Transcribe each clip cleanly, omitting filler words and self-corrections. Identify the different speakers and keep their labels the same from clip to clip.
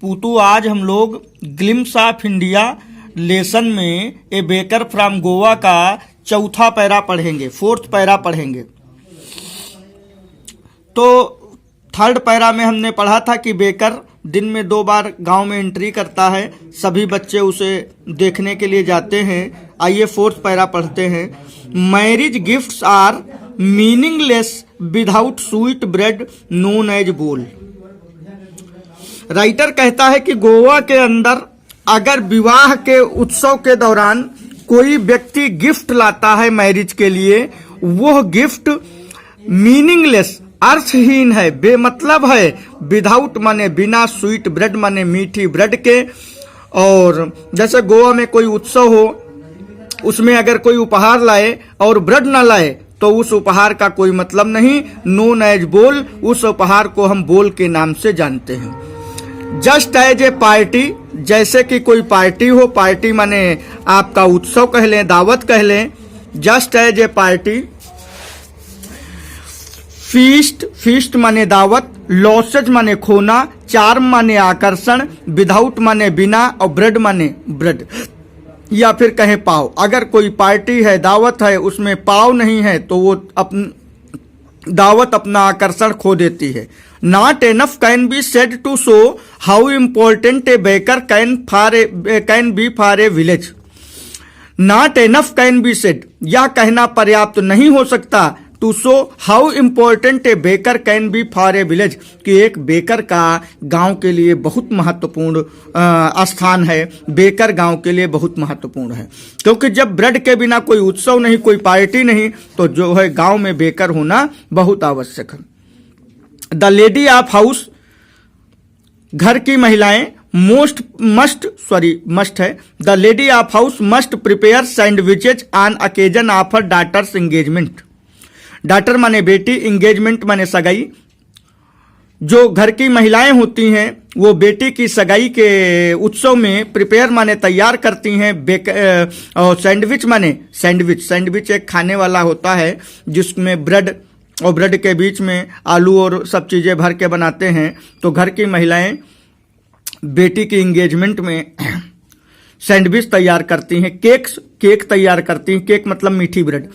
Speaker 1: पूतू आज हम लोग ग्लिम्स ऑफ इंडिया लेसन में ए बेकर फ्रॉम गोवा का चौथा पैरा पढ़ेंगे, फोर्थ पैरा पढ़ेंगे। तो थर्ड पैरा में हमने पढ़ा था कि बेकर दिन में 2 बार गांव में एंट्री करता है, सभी बच्चे उसे देखने के लिए जाते हैं। आइए फोर्थ पैरा पढ़ते हैं। Marriage gifts are meaningless without sweet bread known as bol. Writer कहता है कि गोवा के अंदर अगर विवाह के उत्सव के दौरान कोई व्यक्ति गिफ्ट लाता है मैरिज के लिए, वह गिफ्ट मीनिंगलेस अर्थहीन है, बेमतलब है। विदाउट माने बिना, स्वीट ब्रेड माने मीठी ब्रेड के। और जैसे गोवा में कोई उत्सव हो, उसमें अगर कोई उपहार लाए और ब्रेड ना लाए तो उस उपहार का कोई मतलब नहीं। नोन एज बोल, उस उपहार को हम बोल के नाम से जानते हैं। जस्ट एज ए पार्टी, जैसे कि कोई पार्टी हो, पार्टी माने आपका उत्सव कह लें, दावत कह लें। Just as a party. Feast, feast माने दावत। लॉसेज माने खोना। चार्म माने आकर्षण। विदाउट माने बिना, और ब्रेड माने ब्रेड या फिर कहें पाव। अगर कोई पार्टी है, दावत है, उसमें पाव नहीं है तो वो दावत अपना आकर्षण खो देती है। Not enough can be said to show how important a baker can be for a village. Not enough can be said, यह कहना पर्याप्त नहीं हो सकता to show how important a baker can be for a village, कि एक baker का गांव के लिए बहुत महत्वपूर्ण स्थान है। बेकर गांव के लिए बहुत महत्वपूर्ण है, क्योंकि जब ब्रेड के बिना कोई उत्सव नहीं, कोई पार्टी नहीं, तो जो है गांव में बेकर होना बहुत आवश्यक है। द लेडी ऑफ हाउस, घर की महिलाएं मस्ट है। The lady of house must prepare sandwiches on occasion of her daughter's engagement. Daughter माने बेटी, एंगेजमेंट माने सगाई। जो घर की महिलाएं होती हैं वो बेटी की सगाई के उत्सव में प्रिपेयर माने तैयार करती हैं। और सैंडविच माने सैंडविच एक खाने वाला होता है जिसमें ब्रेड और ब्रेड के बीच में आलू और सब चीजें भर के बनाते हैं। तो घर की महिलाएं बेटी की एंगेजमेंट में सैंडविच तैयार करती हैं। केक तैयार करती हैं। केक मतलब मीठी ब्रेड।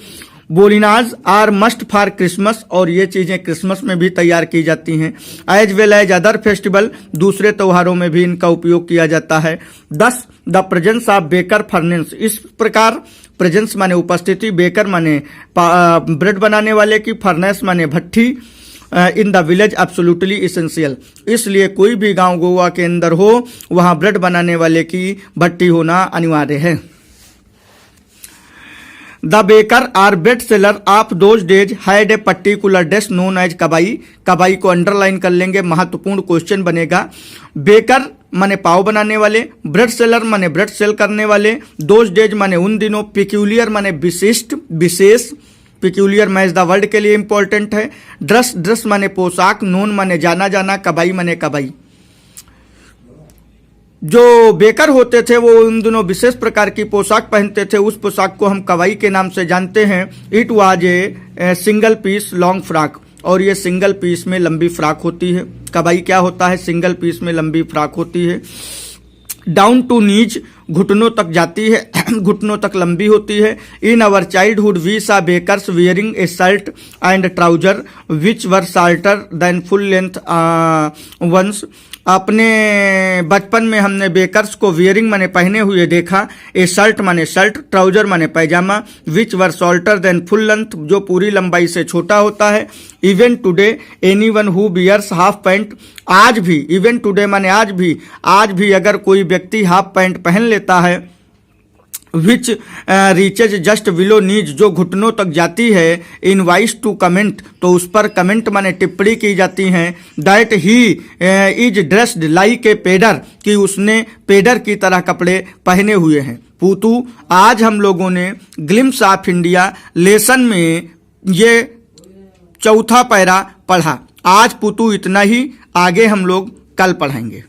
Speaker 1: बोलिनाज आर मस्ट फॉर क्रिसमस, और ये चीजें क्रिसमस में भी तैयार की जाती हैं। As well as other festival, दूसरे त्योहारों में भी इनका उपयोग किया जाता है। 10 the presence of baker furnace, इस प्रकार प्रेजेंस माने उपस्थिति, बेकर माने ब्रेड बनाने वाले की, फर्नेस माने भट्ठी, in the village absolutely essential. इसलिए कोई भी गांव गोवा के अंदर हो, वहां ब्रेड बनाने वाले की भट्टी होना अनिवार्य है। The baker or bread seller of those days had a particular dish known as कबाई। कबाई को अंडरलाइन कर लेंगे, महत्वपूर्ण क्वेश्चन बनेगा। बेकर माने पाव बनाने वाले, ब्रेड सेलर माने ब्रेड सेल करने वाले, दोज डेज माने उन दिनों, पिक्यूलियर माने विशिष्ट, विशेष। पिक्यूलियर मैच द वर्ड के लिए इंपॉर्टेंट है। ड्रेस माने पोशाक, नोन माने जाना जाना, कबाई माने कबाई। जो बेकर होते थे वो उन दिनों विशेष प्रकार की पोशाक पहनते थे, उस पोशाक को हम कवाई के नाम से जानते हैं। It was a single piece long frock, और ये सिंगल पीस में लंबी फ्रॉक होती है। कवाई क्या होता है? सिंगल पीस में लंबी फ्रॉक होती है। डाउन टू नीज, घुटनों तक जाती है, घुटनों तक लंबी होती है। In our childhood we saw bakers wearing a shirt and trouser which were shorter than full length ones. अपने बचपन में हमने बेकर्स को वियरिंग माने पहने हुए देखा। ए शर्ट माने शर्ट, ट्राउजर माने पैजामा, which were shorter than full length, जो पूरी लंबाई से छोटा होता है। Even today anyone who wears half pant, आज भी, इवन टुडे माने आज भी अगर कोई व्यक्ति हाफ पैंट पहन लेता है, विच रीचेज जस्ट बिलो नीज, जो घुटनों तक जाती है, इनवाइस टू कमेंट, तो उस पर कमेंट माने टिप्पणी की जाती है। That he is dressed like a pader, कि उसने पेडर की तरह कपड़े पहने हुए हैं। पूतू आज हम लोगों ने ग्लिम्स ऑफ इंडिया लेसन में ये चौथा पैरा पढ़ा। आज पूतू इतना ही, आगे हम लोग कल पढ़ेंगे।